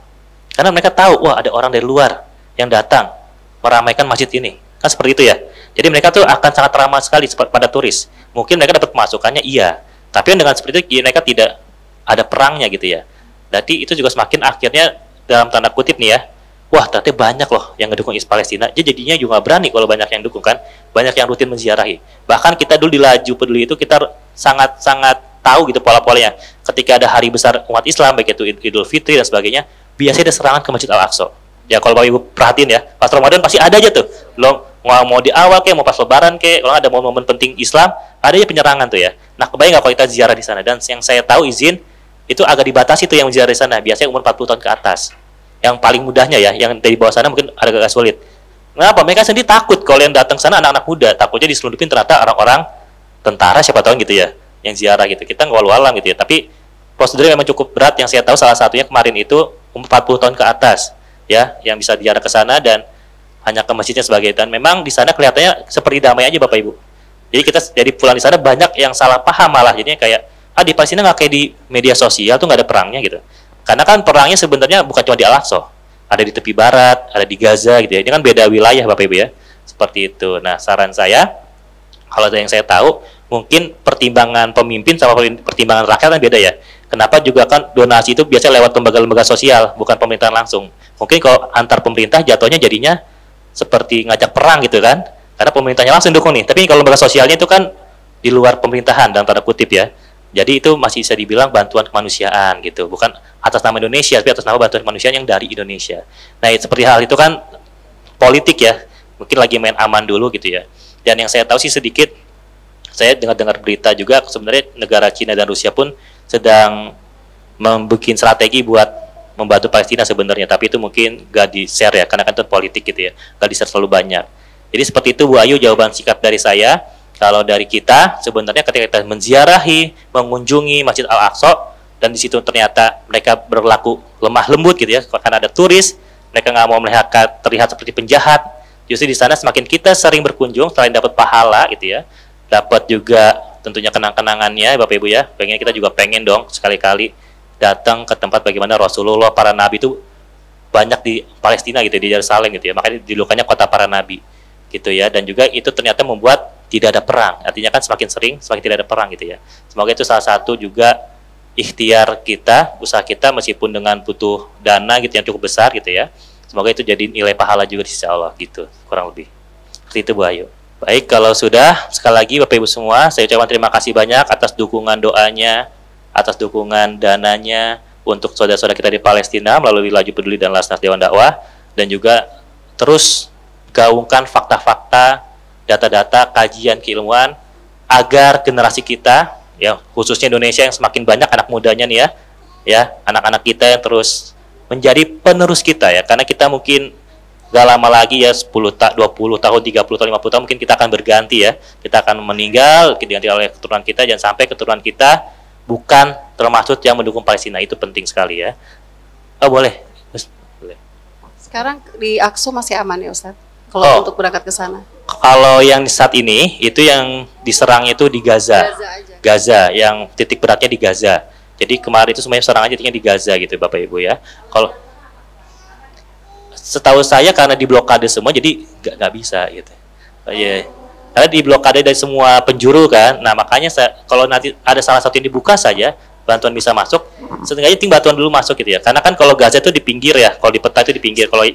Karena mereka tahu, wah ada orang dari luar yang datang meramaikan masjid ini. Kan seperti itu ya. Jadi mereka tuh akan sangat ramah sekali pada turis. Mungkin mereka dapat pemasukannya iya, tapi dengan seperti itu mereka tidak ada perangnya gitu ya. Jadi itu juga semakin akhirnya dalam tanda kutip nih ya, wah ternyata banyak loh yang ngedukung Palestina. Jadi jadinya juga berani kalau banyak yang dukung kan, banyak yang rutin menziarahi. Bahkan kita dulu di Laju Peduli itu kita sangat tahu gitu pola-polanya. Ketika ada hari besar umat Islam, baik itu Idul Fitri dan sebagainya, biasanya ada serangan ke Masjid Al-Aqsa. Ya kalau Bapak Ibu perhatiin ya, pas Ramadan pasti ada aja tuh. Lo mau di awal kayak mau pas Lebaran kayak, kalau ada momen penting Islam, ada aja penyerangan tuh ya. Nah kebayang nggak kalau kita ziarah di sana? Dan yang saya tahu izin itu agak dibatasi tuh yang ziarah di sana. Biasanya umur 40 tahun ke atas. Yang paling mudahnya ya, yang dari bawah sana mungkin agak sulit. Kenapa? Mereka sendiri takut kalau yang datang sana anak-anak muda, takutnya diselundupin ternyata orang-orang tentara siapa tahu gitu ya, yang ziarah gitu. Kita nggak walau-alam gitu ya. Tapi prosedurnya memang cukup berat. Yang saya tahu salah satunya kemarin itu umur 40 tahun ke atas ya, yang bisa ziarah ke sana dan hanya ke masjidnya sebagai. Dan memang di sana kelihatannya seperti damai aja Bapak Ibu. Jadi kita jadi pulang di sana banyak yang salah paham malah, jadinya kayak di Palestina nggak kayak di media sosial tuh nggak ada perangnya gitu. Karena kan perangnya sebenarnya bukan cuma di Al-Aqsa, ada di tepi barat, ada di Gaza gitu ya. Ini kan beda wilayah Bapak Ibu ya. Seperti itu. Nah, saran saya kalau yang saya tahu mungkin pertimbangan pemimpin sama pertimbangan rakyat kan beda ya. Kenapa juga kan donasi itu biasanya lewat lembaga-lembaga sosial, bukan pemerintahan langsung. Mungkin kalau antar pemerintah jatuhnya jadinya seperti ngajak perang gitu kan. Karena pemerintahnya langsung dukung nih. Tapi kalau lembaga sosialnya itu kan di luar pemerintahan dalam tanda kutip ya. Jadi itu masih bisa dibilang bantuan kemanusiaan gitu, bukan atas nama Indonesia, tapi atas nama bantuan kemanusiaan yang dari Indonesia. Nah, seperti hal itu kan politik ya, mungkin lagi main aman dulu gitu ya. Dan yang saya tahu sih sedikit, saya dengar berita juga sebenarnya negara Cina dan Rusia pun sedang membuat strategi buat membantu Palestina sebenarnya, tapi itu mungkin gak di-share ya, karena kan itu politik gitu ya, gak di-share terlalu banyak. Jadi seperti itu Bu Ayu jawaban singkat dari saya. Kalau dari kita sebenarnya ketika kita menziarahi, mengunjungi Masjid Al-Aqsa dan di situ ternyata mereka berlaku lemah lembut gitu ya, karena ada turis, mereka nggak mau melihat terlihat seperti penjahat. Justru di sana semakin kita sering berkunjung, selain dapat pahala gitu ya, dapat juga tentunya kenang-kenangannya Bapak Ibu ya. Pengen kita juga pengen dong sekali-kali datang ke tempat bagaimana Rasulullah, para nabi itu banyak di Palestina gitu, di Yerusalem gitu ya. Makanya dijulukannya kota para nabi gitu ya. Dan juga itu ternyata membuat tidak ada perang. Artinya kan semakin sering semakin tidak ada perang gitu ya. Semoga itu salah satu juga ikhtiar kita, usaha kita, meskipun dengan butuh dana gitu yang cukup besar gitu ya. Semoga itu jadi nilai pahala juga di sisi Allah gitu, kurang lebih. Seperti itu Bu Ayu. Baik, kalau sudah, sekali lagi Bapak Ibu semua, saya ucapkan terima kasih banyak atas dukungan doanya, atas dukungan dananya untuk saudara-saudara kita di Palestina melalui Laju Peduli dan Lasnas Dewan Dakwah, dan juga terus gaungkan fakta-fakta, data-data, kajian keilmuan agar generasi kita, ya khususnya Indonesia yang semakin banyak anak mudanya nih ya anak-anak kita yang terus menjadi penerus kita ya, karena kita mungkin gak lama lagi ya 10 20 tahun, 30 tahun, 50 tahun mungkin kita akan berganti ya, kita akan meninggal diganti oleh keturunan kita, jangan sampai keturunan kita bukan termasuk yang mendukung Palestina. Itu penting sekali ya. Oh boleh. Sekarang di Aqsa masih aman ya Ustadz kalau untuk berangkat ke sana? Kalau yang saat ini itu yang diserang itu di Gaza. Gaza yang titik beratnya di Gaza. Jadi kemarin itu semuanya serangan titiknya di Gaza gitu Bapak Ibu ya. Kalau setahu saya karena diblokade semua jadi nggak bisa gitu. Ya. Karena diblokade dari semua penjuru kan. Nah makanya kalau nanti ada salah satu yang dibuka saja, bantuan bisa masuk. Setidaknya tim bantuan dulu masuk gitu ya. Karena kan kalau Gaza itu di pinggir ya. Kalau di peta itu di pinggir. Kalau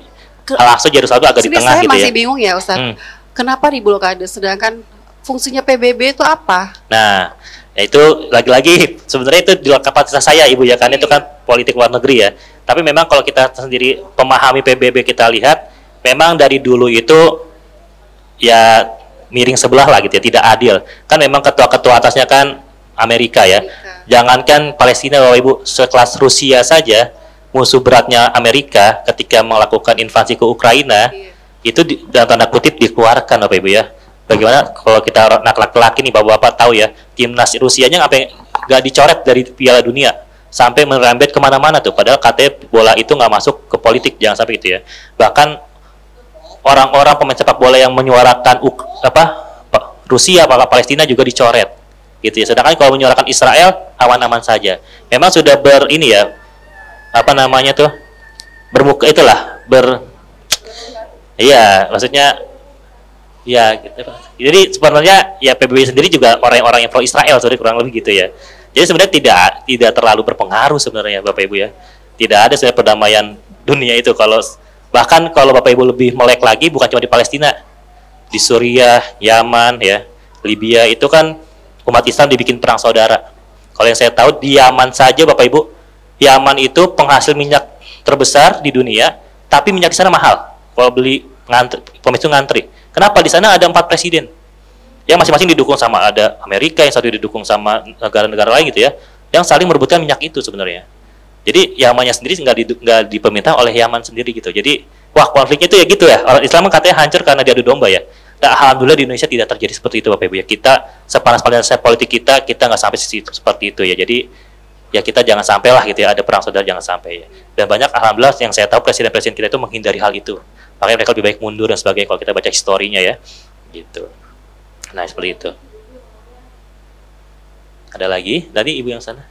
Al-Aqsa Yerusalem agak di tengah gitu ya. Saya masih bingung ya Ustadz. Kenapa diblokade? Sedangkan fungsinya PBB itu apa? Nah, ya itu lagi-lagi sebenarnya itu di luar kapasitas saya Ibu ya, karena itu kan politik luar negeri ya. Tapi memang kalau kita sendiri pemahami PBB, kita lihat memang dari dulu itu ya miring sebelah lah gitu ya, tidak adil. Kan memang ketua-ketua atasnya kan Amerika ya. Jangankan Palestina Bapak Ibu, sekelas Rusia saja musuh beratnya Amerika ketika melakukan invasi ke Ukraina itu dalam tanda kutip dikeluarkan Bapak Ibu ya. Bagaimana kalau kita anak laki-laki nih Bapak-bapak tahu ya, timnas Rusianya sampai nggak dicoret dari Piala Dunia, sampai merembet kemana-mana tuh, padahal katanya bola itu nggak masuk ke politik, jangan sampai itu ya. Bahkan orang-orang pemain sepak bola yang menyuarakan Rusia, Palestina juga dicoret gitu ya. Sedangkan kalau menyuarakan Israel aman-aman saja. Memang sudah maksudnya ya gitu. Jadi sebenarnya ya PBB sendiri juga orang-orang yang pro Israel sebenarnya, kurang lebih gitu ya. Jadi sebenarnya tidak terlalu berpengaruh sebenarnya Bapak Ibu ya. Tidak ada sebenarnya perdamaian dunia itu. Bahkan kalau Bapak Ibu lebih melek lagi, bukan cuma di Palestina, di Suriah, Yaman ya, Libya itu kan umat Islam dibikin perang saudara. Kalau yang saya tahu di Yaman saja Bapak Ibu, Yaman itu penghasil minyak terbesar di dunia, tapi minyak di sana mahal. Kalau beli pemicu ngantri. Kenapa? Di sana ada 4 presiden yang masing-masing didukung sama, ada Amerika, yang satu didukung sama negara-negara lain gitu ya, yang saling merebutkan minyak itu sebenarnya. Jadi Yamannya sendiri nggak diperintah oleh Yaman sendiri gitu. Jadi konfliknya itu ya gitu ya. Orang Islam katanya hancur karena diadu domba ya. Nah, alhamdulillah di Indonesia tidak terjadi seperti itu Bapak Ibu ya. Kita sepanas-panasnya politik kita nggak sampai seperti itu ya. Jadi ya kita jangan sampai lah gitu ya, ada perang saudara, jangan sampai ya. Dan banyak alhamdulillah yang saya tahu presiden-presiden kita itu menghindari hal itu. Makanya mereka lebih baik mundur dan sebagainya kalau kita baca historinya ya. Gitu. Nah, seperti itu. Ada lagi? Tadi Ibu yang sana?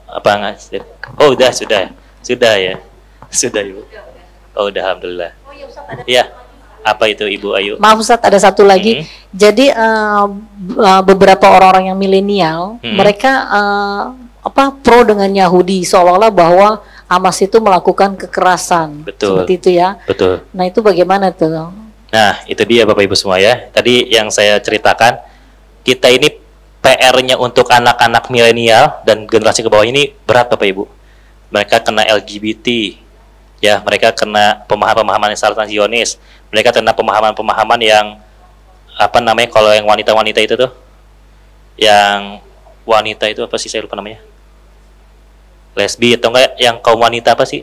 Apa nggak? Oh, sudah ya. Sudah Ibu. Oh, udah alhamdulillah. Iya. Apa itu Ibu Ayu? Maaf Ustadz, ada satu lagi. Jadi beberapa orang-orang yang milenial, mereka pro dengan Yahudi, seolah-olah bahwa Hamas itu melakukan kekerasan. Betul. Seperti itu ya. Betul. Nah, itu bagaimana tuh? Nah, itu dia Bapak Ibu semua ya. Tadi yang saya ceritakan, kita ini PR-nya untuk anak-anak milenial dan generasi ke bawah ini berat Bapak Ibu. Mereka kena LGBT, ya, mereka kena pemahaman-pemahaman yang salah Zionis, mereka kena pemahaman-pemahaman yang kalau yang wanita-wanita itu tuh, yang wanita itu apa sih, saya lupa namanya, lesbi atau enggak, yang kaum wanita apa sih?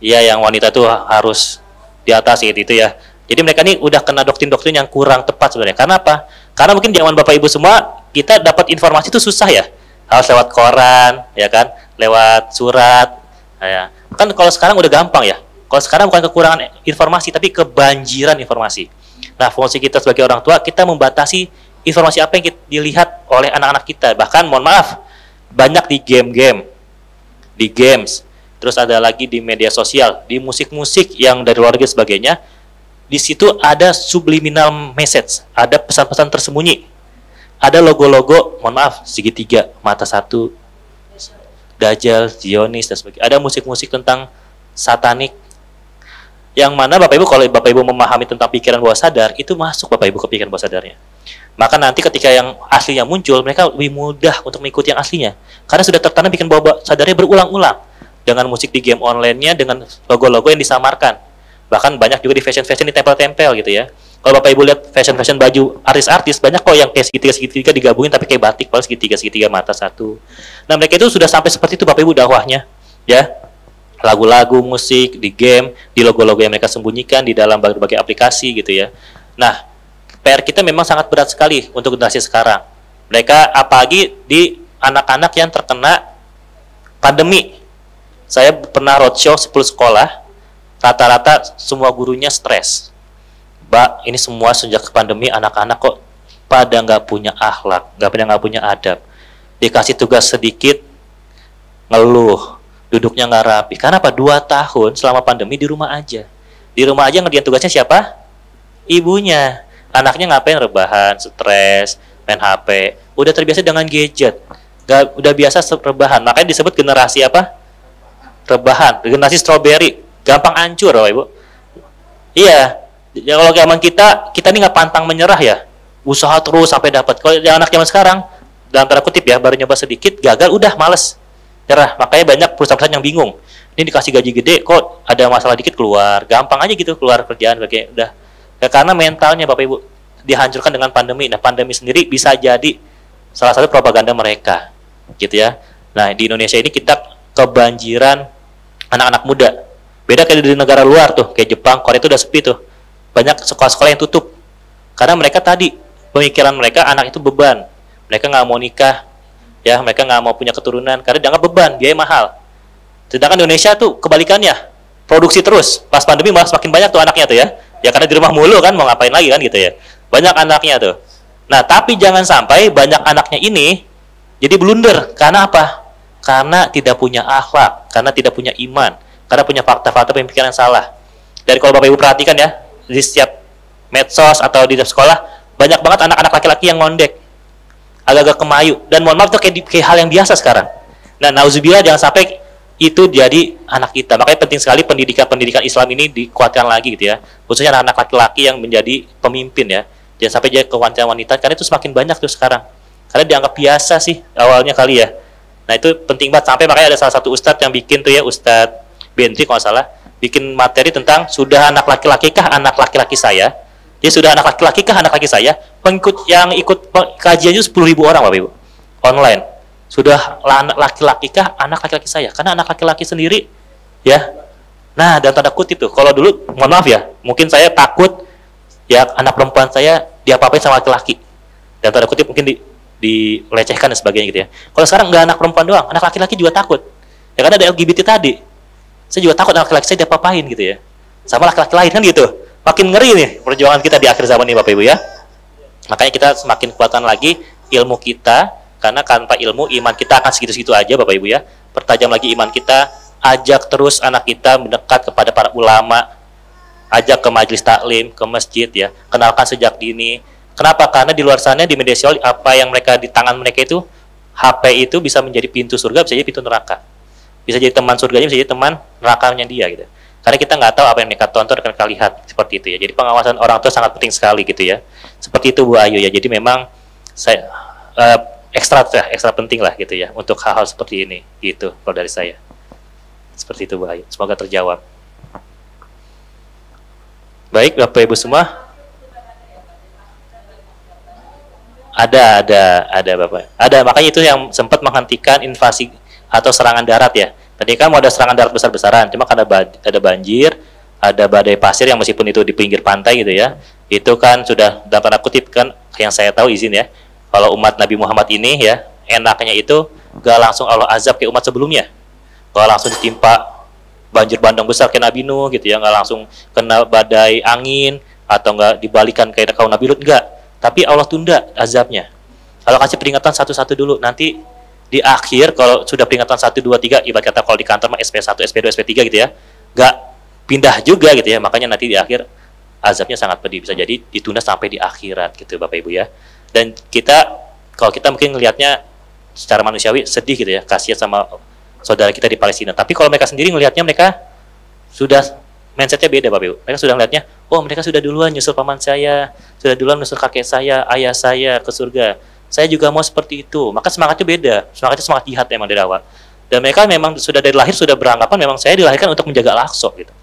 Iya, yang wanita tuh harus di atas gitu ya. Jadi mereka ini udah kena doktrin-doktrin yang kurang tepat sebenarnya. Karena apa? Karena mungkin zaman Bapak Ibu semua kita dapat informasi itu susah ya. harus lewat koran, ya kan, lewat surat. Nah, ya. Kan kalau sekarang udah gampang ya. Kalau sekarang bukan kekurangan informasi, tapi kebanjiran informasi. Nah, fungsi kita sebagai orang tua, kita membatasi informasi apa yang dilihat oleh anak-anak kita. Bahkan, mohon maaf, banyak di game-game, di games, terus ada lagi di media sosial, di musik-musik yang dari luar negeri sebagainya. Di situ ada subliminal message, ada pesan-pesan tersembunyi, ada logo-logo, mohon maaf, segitiga, mata satu, Dajjal, Zionis, dan sebagainya. Ada musik-musik tentang satanik, yang mana Bapak Ibu, kalau Bapak Ibu memahami tentang pikiran bawah sadar, itu masuk Bapak Ibu ke pikiran bawah sadarnya. Maka nanti ketika yang aslinya muncul, mereka lebih mudah untuk mengikuti yang aslinya, karena sudah tertanam pikiran bawah sadarnya berulang-ulang, dengan musik di game online-nya, dengan logo-logo yang disamarkan. Bahkan banyak juga di fashion-fashion ditempel-tempel gitu ya. Kalau Bapak Ibu lihat fashion-fashion baju artis-artis, banyak kok yang kayak segitiga-segitiga digabungin tapi kayak batik, padahal segitiga-segitiga mata satu. Nah, mereka itu sudah sampai seperti itu Bapak Ibu dakwahnya, ya. Lagu-lagu, musik, di game, di logo-logo yang mereka sembunyikan di dalam berbagai aplikasi gitu ya. Nah, PR kita memang sangat berat sekali untuk generasi sekarang. Mereka apalagi di anak-anak yang terkena pandemi. Saya pernah roadshow 10 sekolah, rata-rata semua gurunya stres. Mbak, ini semua sejak pandemi anak-anak kok pada nggak punya akhlak, nggak punya adab. Dikasih tugas sedikit, ngeluh, duduknya nggak rapi. Karena apa? 2 tahun selama pandemi di rumah aja. Di rumah aja ngerjain tugasnya siapa? Ibunya. Anaknya ngapain? Rebahan, stres, main HP. Udah terbiasa dengan gadget. Udah biasa rebahan. Makanya disebut generasi apa? Rebahan. Generasi strawberry. Gampang hancur, Bapak Ibu. Iya. Ya, kalau zaman kita ini nggak pantang menyerah ya. Usaha terus sampai dapat. Kalau anak zaman sekarang, dalam tanda kutip ya, baru nyoba sedikit, gagal, udah males. Nyerah. Makanya banyak perusahaan-perusahaan yang bingung. Ini dikasih gaji gede, kok ada masalah dikit keluar. Gampang aja gitu keluar kerjaan. Kayak udah. Ya, karena mentalnya Bapak Ibu dihancurkan dengan pandemi. Nah, pandemi sendiri bisa jadi salah satu propaganda mereka. Gitu ya. Nah, di Indonesia ini kita kebanjiran anak-anak muda. Beda kayak di negara luar tuh, kayak Jepang, Korea itu udah sepi tuh. Banyak sekolah-sekolah yang tutup. Karena mereka tadi, pemikiran mereka anak itu beban. Mereka nggak mau nikah, ya, mereka nggak mau punya keturunan, karena dianggap beban, biaya mahal. Sedangkan di Indonesia tuh kebalikannya, produksi terus. Pas pandemi malah semakin banyak tuh anaknya tuh ya. Ya karena di rumah mulu kan, mau ngapain lagi kan gitu ya. Banyak anaknya tuh. Nah, tapi jangan sampai banyak anaknya ini jadi blunder. Karena apa? Karena tidak punya akhlak, karena tidak punya iman, karena punya fakta-fakta pemikiran yang salah. Dari kalau Bapak Ibu perhatikan ya, di setiap medsos atau di sekolah, banyak banget anak-anak laki-laki yang ngondek, agak-agak kemayu. Dan mohon maaf itu kayak hal yang biasa sekarang. Nah, nauzubillah jangan sampai itu jadi anak kita. Makanya penting sekali pendidikan Islam ini dikuatkan lagi gitu ya. Khususnya anak-anak laki-laki yang menjadi pemimpin ya. Jangan sampai jadi wanita-wanita, karena itu semakin banyak tuh sekarang. Karena dianggap biasa sih awalnya kali ya. Nah, itu penting banget. Sampai makanya ada salah satu ustadz yang bikin tuh ya, Ustadz Bentri kalau nggak salah, bikin materi tentang sudah anak laki-laki kah anak laki-laki saya. Dia sudah anak laki-laki kah anak laki saya. Pengikut yang ikut kajiannya 10.000 orang Bapak Ibu. Online. Sudah anak laki-laki kah anak laki-laki saya. Karena anak laki-laki sendiri ya. Nah, dan tanda kutip tuh. Kalau dulu mohon maaf ya, mungkin saya takut ya anak perempuan saya diapa-apain sama laki-laki. Dan tanda kutip mungkin dilecehkan dan sebagainya gitu ya. Kalau sekarang nggak anak perempuan doang, anak laki-laki juga takut. Ya karena ada LGBT tadi. Saya juga takut anak laki-laki saya diapa-apain gitu ya. Sama laki-laki lain kan gitu. Makin ngeri nih perjuangan kita di akhir zaman ini Bapak Ibu ya. Makanya kita semakin kuatkan lagi ilmu kita, karena tanpa ilmu iman kita akan segitu-segitu aja Bapak Ibu ya. Pertajam lagi iman kita, ajak terus anak kita mendekat kepada para ulama, ajak ke majelis taklim, ke masjid ya. Kenalkan sejak dini. Kenapa? Karena di luar sana di media sosial apa yang mereka di tangan mereka itu, HP itu bisa menjadi pintu surga, bisa jadi pintu neraka. Bisa jadi teman surganya, bisa jadi teman nerakanya dia gitu. Karena kita nggak tahu apa yang mereka tonton, akan kita lihat seperti itu ya. Jadi pengawasan orang tua sangat penting sekali gitu ya. Seperti itu Bu Ayu ya. Jadi memang saya ekstra penting lah gitu ya untuk hal-hal seperti ini gitu kalau dari saya. Seperti itu Bu Ayu. Semoga terjawab. Baik Bapak Ibu semua. Ada Bapak. Ada, makanya itu yang sempat menghentikan invasi atau serangan darat ya. Tadi kan mau ada serangan darat besar-besaran, cuma karena ada banjir, ada badai pasir yang meskipun itu di pinggir pantai gitu ya. Itu kan sudah dalam tanda kutip kan yang saya tahu izin ya. Kalau umat Nabi Muhammad ini ya, enaknya itu gak langsung Allah azab kayak umat sebelumnya, gak langsung ditimpa banjir bandang besar kayak Nabi Nuh gitu ya, nggak langsung kena badai angin atau nggak dibalikan kayak kaum Nabi Lut, enggak. Tapi Allah tunda azabnya. Allah kasih peringatan satu-satu dulu, nanti di akhir kalau sudah peringatan 1, 2, 3, ibarat kata kalau di kantor mah SP1, SP2, SP3 gitu ya, nggak pindah juga gitu ya, makanya nanti di akhir azabnya sangat pedih, bisa jadi ditunda sampai di akhirat gitu Bapak Ibu ya. Dan kita, kalau kita mungkin ngelihatnya secara manusiawi sedih gitu ya, kasihan sama saudara kita di Palestina. Tapi kalau mereka sendiri ngelihatnya, mereka sudah mindsetnya beda Bapak Ibu. Mereka sudah ngelihatnya, oh mereka sudah duluan nyusul paman saya, sudah duluan nyusul kakek saya, ayah saya ke surga. Saya juga mau seperti itu. Maka semangatnya beda. Semangatnya semangat jihad memang dari awal. Dan mereka memang sudah dari lahir sudah beranggapan memang saya dilahirkan untuk menjaga Al-Aqsa gitu,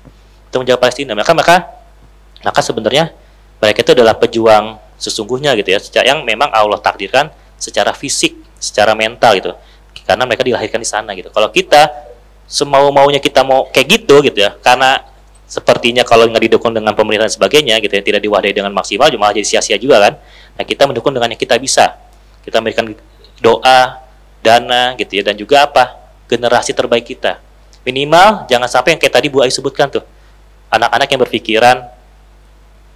untuk menjaga Palestina. Maka sebenarnya mereka itu adalah pejuang sesungguhnya gitu ya, yang memang Allah takdirkan secara fisik, secara mental gitu. Karena mereka dilahirkan di sana gitu. Kalau kita semau-maunya kita mau kayak gitu ya, karena sepertinya kalau nggak didukung dengan pemerintah dan sebagainya gitu ya, tidak diwadahi dengan maksimal, malah jadi sia-sia juga kan. Nah kita mendukung dengan yang kita bisa. Kita memberikan doa, dana gitu ya, dan juga apa, generasi terbaik kita. Minimal jangan sampai yang kayak tadi Bu Ayu sebutkan tuh, anak-anak yang berpikiran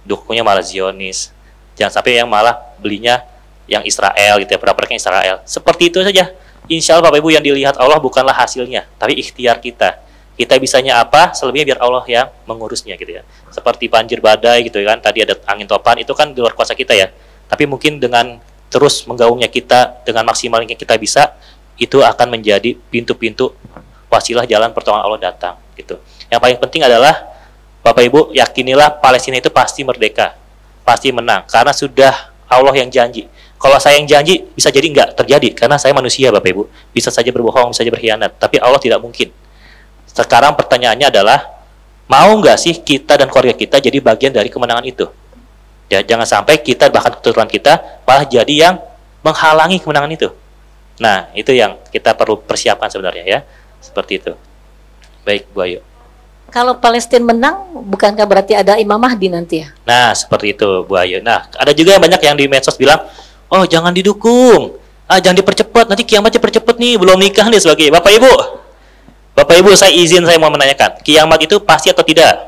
dukungnya malah Zionis, jangan sampai yang malah belinya yang Israel gitu ya, produk-produk yang Israel. Seperti itu saja. Insya Allah Bapak Ibu, yang dilihat Allah bukanlah hasilnya, tapi ikhtiar kita. Kita bisanya apa, selebihnya biar Allah yang mengurusnya gitu ya. Seperti banjir badai gitu kan, tadi ada angin topan, itu kan di luar kuasa kita ya. Tapi mungkin dengan terus menggaungnya kita dengan maksimal yang kita bisa, itu akan menjadi pintu-pintu wasilah jalan pertolongan Allah datang gitu. Yang paling penting adalah Bapak Ibu, yakinilah Palestina itu pasti merdeka, pasti menang, karena sudah Allah yang janji. Kalau saya yang janji, bisa jadi nggak terjadi, karena saya manusia Bapak Ibu, bisa saja berbohong, bisa saja berkhianat, tapi Allah tidak mungkin. Sekarang pertanyaannya adalah, mau nggak sih kita dan keluarga kita jadi bagian dari kemenangan itu? Ya, jangan sampai kita, bahkan keturunan kita, malah jadi yang menghalangi kemenangan itu. Nah, itu yang kita perlu persiapkan sebenarnya ya, seperti itu. Baik Bu Ayu. Kalau Palestina menang, bukankah berarti ada Imam Mahdi nanti ya? Nah, seperti itu Bu Ayu. Nah, ada juga banyak yang di medsos bilang, oh jangan didukung, jangan dipercepat, nanti kiamat dipercepat nih, belum nikah nih sebagai Bapak Ibu, saya mau menanyakan, kiamat itu pasti atau tidak?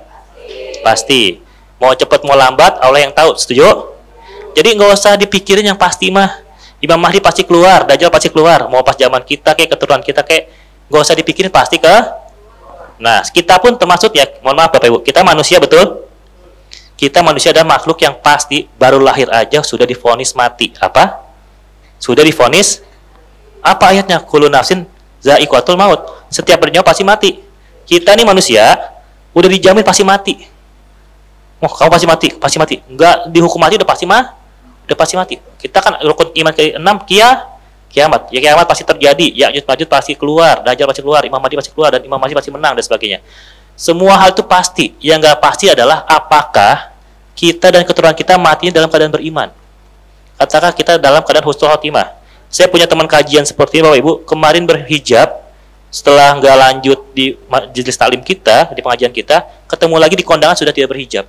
Pasti. Mau cepat mau lambat, Allah yang tahu. Setuju? Jadi nggak usah dipikirin yang pasti mah. Imam Mahdi pasti keluar, Dajjal pasti keluar. Mau pas zaman kita kayak keturunan kita kayak, nggak usah dipikirin pasti ke. Nah, kita pun termasuk ya, mohon maaf Bapak Ibu, kita manusia betul? Kita manusia adalah makhluk yang pasti baru lahir aja sudah divonis mati. Apa? Sudah divonis apa ayatnya? Kullu nafsin za'iqatul maut. Setiap bernyawa pasti mati. Kita nih manusia udah dijamin pasti mati. Oh, kamu pasti mati, pasti mati. Enggak dihukum mati udah pasti mati. Kita kan rukun iman ke-6 kiamat. Ya kiamat pasti terjadi. Ya Ya'juj pasti keluar, Dajjal pasti keluar, Imam Mahdi pasti keluar, dan Imam Mahdi pasti menang dan sebagainya. Semua hal itu pasti. Yang nggak pasti adalah apakah kita dan keturunan kita matinya dalam keadaan beriman. Katakan kita dalam keadaan husnul khotimah. Saya punya teman kajian seperti ini Bapak Ibu, kemarin berhijab, setelah nggak lanjut di majelis taklim kita, di pengajian kita, ketemu lagi di kondangan sudah tidak berhijab.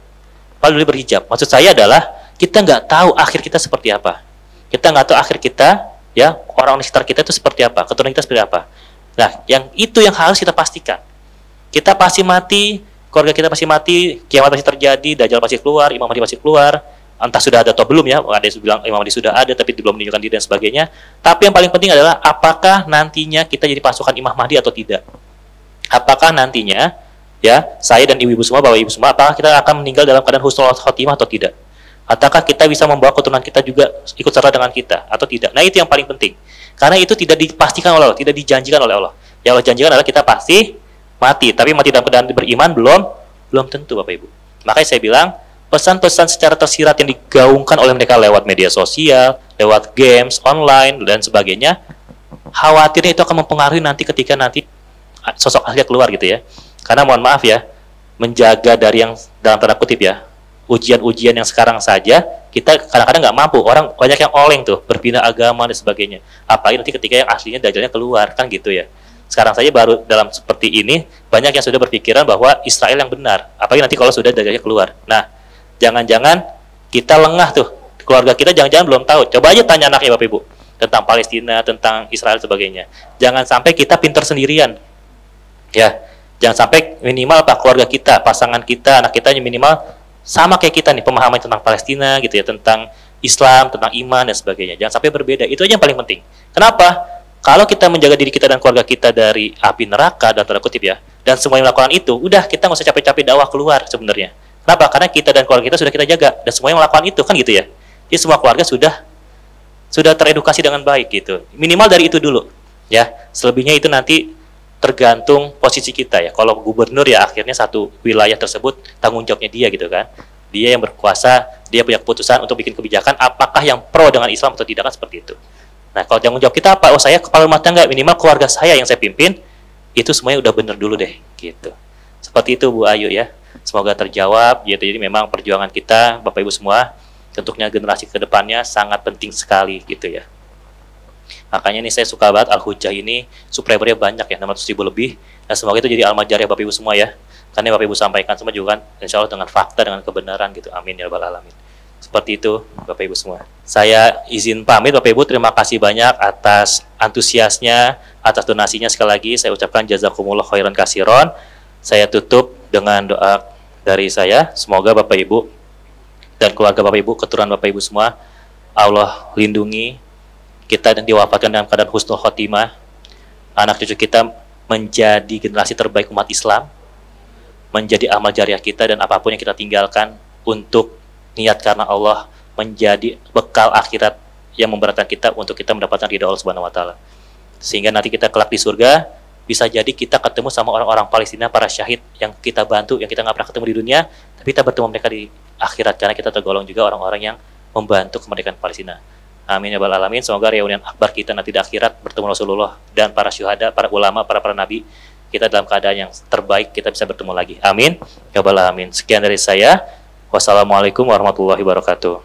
Padahal dulu berhijab. Maksud saya adalah kita nggak tahu akhir kita seperti apa. Kita nggak tahu akhir kita, ya orang-orang sekitar kita itu seperti apa, keturunan kita seperti apa. Nah, yang harus kita pastikan. Kita pasti mati, keluarga kita pasti mati, kiamat pasti terjadi, Dajjal pasti keluar, Imam Mahdi pasti keluar, entah sudah ada atau belum ya, ada yang bilang Imam Mahdi sudah ada tapi belum menunjukkan diri dan sebagainya. Tapi yang paling penting adalah apakah nantinya kita jadi pasukan Imam Mahdi atau tidak. Apakah nantinya, ya, saya dan ibu-ibu semua, bapak ibu semua, apakah kita akan meninggal dalam keadaan husnul khotimah atau tidak. Ataukah kita bisa membawa keturunan kita juga ikut serta dengan kita atau tidak. Nah itu yang paling penting. Karena itu tidak dipastikan oleh Allah, tidak dijanjikan oleh Allah. Yang Allah janjikan adalah kita pasti mati, tapi mati dalam keadaan beriman belum tentu Bapak Ibu. Makanya saya bilang pesan-pesan secara tersirat yang digaungkan oleh mereka lewat media sosial, lewat games online dan sebagainya, khawatirnya itu akan mempengaruhi nanti ketika nanti sosok asli keluar gitu ya. Karena mohon maaf ya, menjaga dari yang dalam tanda kutip ya, ujian-ujian yang sekarang saja kita kadang-kadang nggak mampu. Orang banyak yang oleng tuh, berpindah agama dan sebagainya. Apalagi nanti ketika yang aslinya Dajjalnya keluar kan gitu ya. Sekarang saja baru dalam seperti ini banyak yang sudah berpikiran bahwa Israel yang benar. Apalagi nanti kalau sudah Dajjalnya keluar. Nah, jangan-jangan kita lengah tuh. Keluarga kita jangan-jangan belum tahu. Coba aja tanya anaknya Bapak Ibu. tentang Palestina, tentang Israel sebagainya. Jangan sampai kita pinter sendirian. Ya, jangan sampai minimal keluarga kita, pasangan kita, anak kita minimal sama kayak kita nih pemahaman tentang Palestina gitu ya, tentang Islam, tentang iman dan sebagainya. Jangan sampai berbeda. Itu aja yang paling penting. Kenapa? Kalau kita menjaga diri kita dan keluarga kita dari api neraka dan tanda kutip ya, dan semua yang melakukan itu, udah kita nggak usah capek-capek dakwah keluar sebenarnya. Kenapa? Karena kita dan keluarga kita sudah kita jaga dan semua yang melakukan itu kan gitu ya. Jadi semua keluarga sudah teredukasi dengan baik gitu. Minimal dari itu dulu ya. Selebihnya itu nanti tergantung posisi kita ya. Kalau gubernur ya akhirnya satu wilayah tersebut tanggung jawabnya dia gitu kan. Dia yang berkuasa, dia punya keputusan untuk bikin kebijakan apakah yang pro dengan Islam atau tidak kan seperti itu. Nah, kalau tanggung jawab kita apa? Oh, saya kepala rumah tangga, minimal keluarga saya yang saya pimpin itu semuanya udah bener dulu deh gitu. Seperti itu Bu Ayu ya. Semoga terjawab gitu. Jadi memang perjuangan kita Bapak Ibu semua tentunya generasi kedepannya sangat penting sekali gitu ya. Makanya nih saya suka banget Al-Hujjah ini, subscribernya banyak ya, 600.000 lebih. Dan semoga itu jadi almajar ya Bapak Ibu semua ya. Karena Bapak Ibu sampaikan semua juga kan, insya Allah dengan fakta, dengan kebenaran gitu. Amin ya rabbal alamin. Seperti itu Bapak Ibu semua. Saya izin pamit Bapak Ibu, terima kasih banyak atas antusiasnya, atas donasinya sekali lagi. Saya ucapkan jazakumullah khairan kasiron. Saya tutup dengan doa dari saya. Semoga Bapak Ibu dan keluarga Bapak Ibu, keturunan Bapak Ibu semua, Allah lindungi kita dan diwafatkan dalam keadaan husnul khotimah. Anak cucu kita menjadi generasi terbaik umat Islam, menjadi amal jariah kita, dan apapun yang kita tinggalkan untuk niat karena Allah menjadi bekal akhirat yang memberatkan kita untuk kita mendapatkan ridha Allah Subhanahu wa taala. Sehingga nanti kita kelak di surga bisa jadi kita ketemu sama orang-orang Palestina, para syahid yang kita bantu, yang kita nggak pernah ketemu di dunia, tapi kita bertemu mereka di akhirat karena kita tergolong juga orang-orang yang membantu kemerdekaan Palestina. Amin ya rabbal alamin. Semoga reunian akbar kita nanti di akhirat bertemu Rasulullah dan para syuhada, para ulama, para nabi, kita dalam keadaan yang terbaik, kita bisa bertemu lagi. Amin ya rabbal alamin. Sekian dari saya. Wassalamualaikum warahmatullahi wabarakatuh.